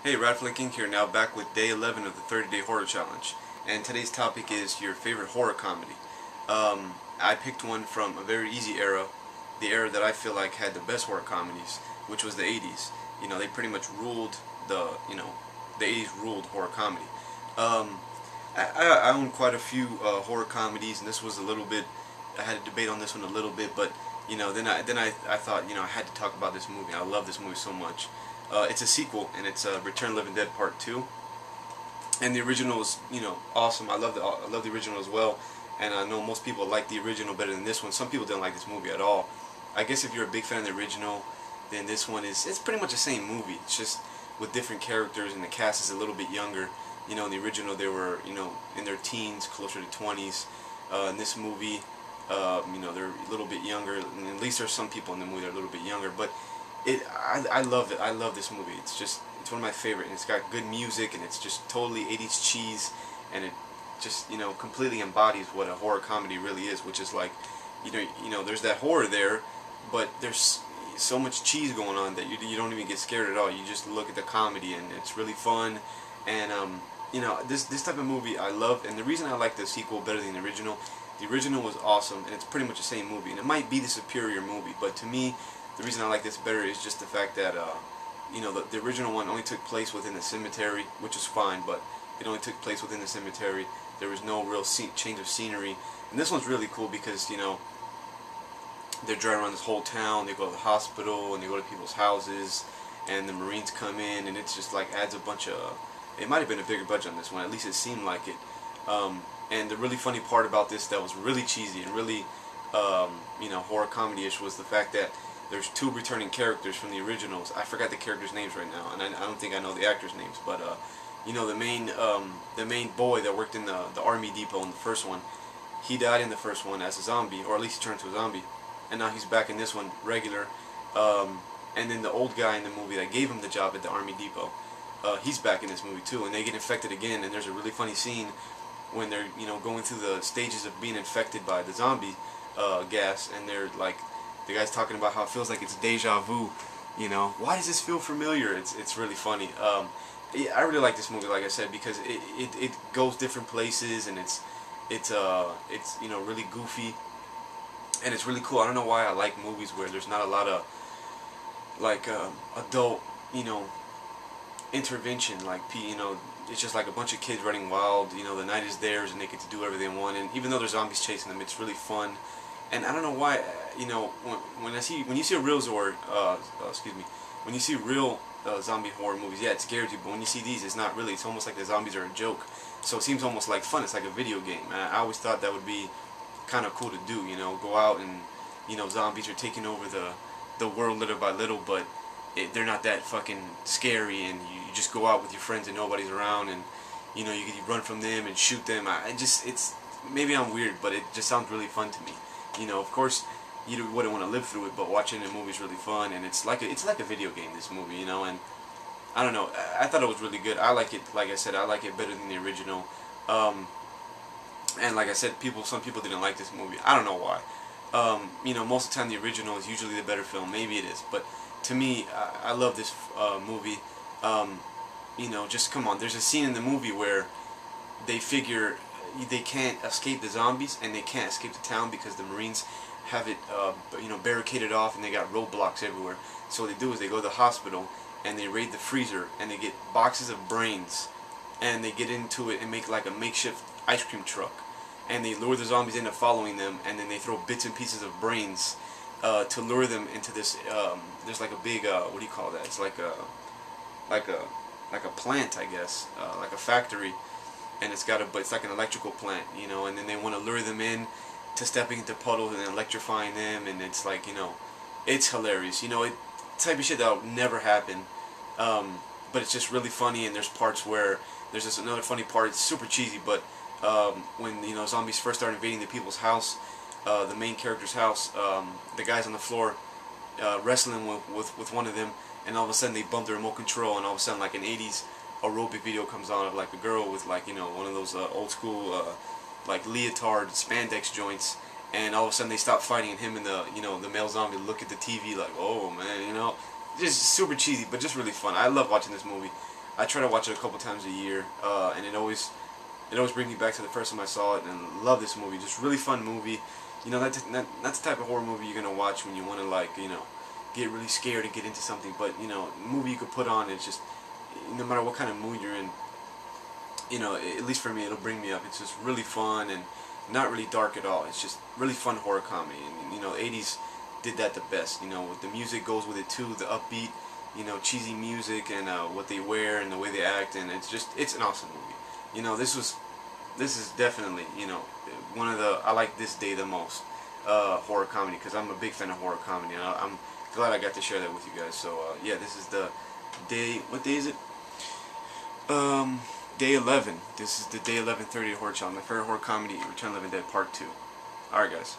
Hey, RADFLIKINC here, now back with day 11 of the 30-day horror challenge. And today's topic is your favorite horror comedy. I picked one from a very easy era, the era that I feel like had the best horror comedies, which was the 80s. You know, they pretty much ruled the 80s ruled horror comedy. I own quite a few horror comedies, and this was a little bit, I had a debate on this one a little bit, but you know, then I thought, you know, I had to talk about this movie. I love this movie so much. It's a sequel, and it's Return of the Living Dead Part 2. And the original is, you know, awesome. I love the original as well. And I know most people like the original better than this one. Some people didn't like this movie at all. I guess if you're a big fan of the original, then this one it's pretty much the same movie. It's just with different characters, and the cast is a little bit younger. You know, in the original they were, you know, in their teens, closer to 20s. In this movie, you know, they're a little bit younger. And at least there's some people in the movie that are a little bit younger. But I love it. I love this movie. It's one of my favorite, and it's got good music, and it's just totally 80s cheese, and it just, you know, completely embodies what a horror comedy really is, which is like, you know, there's that horror there, but there's so much cheese going on that you don't even get scared at all. You just look at the comedy, and it's really fun. And you know, this type of movie I love, and the reason I like the sequel better than the original was awesome, and it's pretty much the same movie, and it might be the superior movie, but to me, the reason I like this better is just the fact that, you know, the original one only took place within the cemetery, which is fine, but it only took place within the cemetery. There was no real change of scenery. And this one's really cool because, you know, they're driving around this whole town, they go to the hospital, and they go to people's houses, and the Marines come in, and it's just like adds a bunch of, it might have been a bigger budget on this one, at least it seemed like it. And the really funny part about this that was really cheesy and really, you know, horror comedy-ish was the fact that there's two returning characters from the originals. I forgot the characters' names right now, and I don't think I know the actors' names. But you know, the main boy that worked in the army depot in the first one, he died in the first one as a zombie, or at least he turned to a zombie, and now he's back in this one regular. And then the old guy in the movie that gave him the job at the army depot, he's back in this movie too, and they get infected again. And there's a really funny scene when they're, you know, going through the stages of being infected by the zombie gas, and they're like, the guy's talking about how it feels like it's deja vu, you know. Why does this feel familiar? It's really funny. I really like this movie, like I said, because it goes different places, and it's you know, really goofy, and it's really cool. I don't know why I like movies where there's not a lot of like adult, you know, intervention. Like, you know, it's just like a bunch of kids running wild. You know, the night is theirs, and they get to do whatever they want. And even though there's zombies chasing them, it's really fun. And I don't know why, you know, when you see a real when you see real zombie horror movies, yeah, it scares you. But when you see these, it's not really. It's almost like the zombies are a joke. So it seems almost like fun. It's like a video game. And I always thought that would be kind of cool to do. You know, go out and, you know, zombies are taking over the world little by little, but they're not that fucking scary. And you just go out with your friends and nobody's around, and you know, you run from them and shoot them. It's maybe I'm weird, but it just sounds really fun to me. You know, of course, you wouldn't want to live through it, but watching the movie is really fun, and it's like a video game, this movie, you know. And I don't know, I thought it was really good. I like it, like I said, I like it better than the original. And like I said, some people didn't like this movie. I don't know why. You know, most of the time the original is usually the better film. Maybe it is, but to me, I love this movie. You know, just come on. There's a scene in the movie where they figure they can't escape the zombies, and they can't escape the town because the Marines have it, you know, barricaded off, and they got roadblocks everywhere. So what they do is they go to the hospital, and they raid the freezer, and they get boxes of brains, and they get into it and make like a makeshift ice cream truck, and they lure the zombies into following them, and then they throw bits and pieces of brains to lure them into this. There's like a big, what do you call that? It's like a plant, I guess, like a factory. And but it's like an electrical plant, you know, and then they want to lure them in to stepping into puddles and electrifying them, and it's like, you know, it's hilarious, you know, type of shit that'll never happen, but it's just really funny. And there's parts where there's this another funny part. It's super cheesy, but when, you know, zombies first start invading the people's house, the main character's house, the guy's on the floor wrestling with one of them, and all of a sudden they bump the remote control, and all of a sudden, like an 80s aerobic video comes on of like a girl with, like, you know, one of those old school like leotard spandex joints, and all of a sudden they stop fighting, and him and the, you know, the male zombie look at the TV like, oh man, you know, just super cheesy, but just really fun. I love watching this movie. I try to watch it a couple times a year, and it always brings me back to the first time I saw it, and love this movie. Just really fun movie. You know, that's the type of horror movie you're gonna watch when you want to, like, you know, get really scared and get into something. But you know, movie you could put on, it's just, no matter what kind of mood you're in, you know, at least for me, it'll bring me up. It's just really fun and not really dark at all. It's just really fun horror comedy, and you know, 80s did that the best. You know, the music goes with it too, the upbeat, you know, cheesy music, and what they wear and the way they act, and it's an awesome movie. You know, this is definitely, you know, one of the, I like this day the most, horror comedy, because I'm a big fan of horror comedy, and I'm glad I got to share that with you guys. So yeah, this is the day, what day is it? Day 11. This is the day 11:30 horror challenge. My favorite horror comedy, Return of the Living Dead Part 2. Alright guys.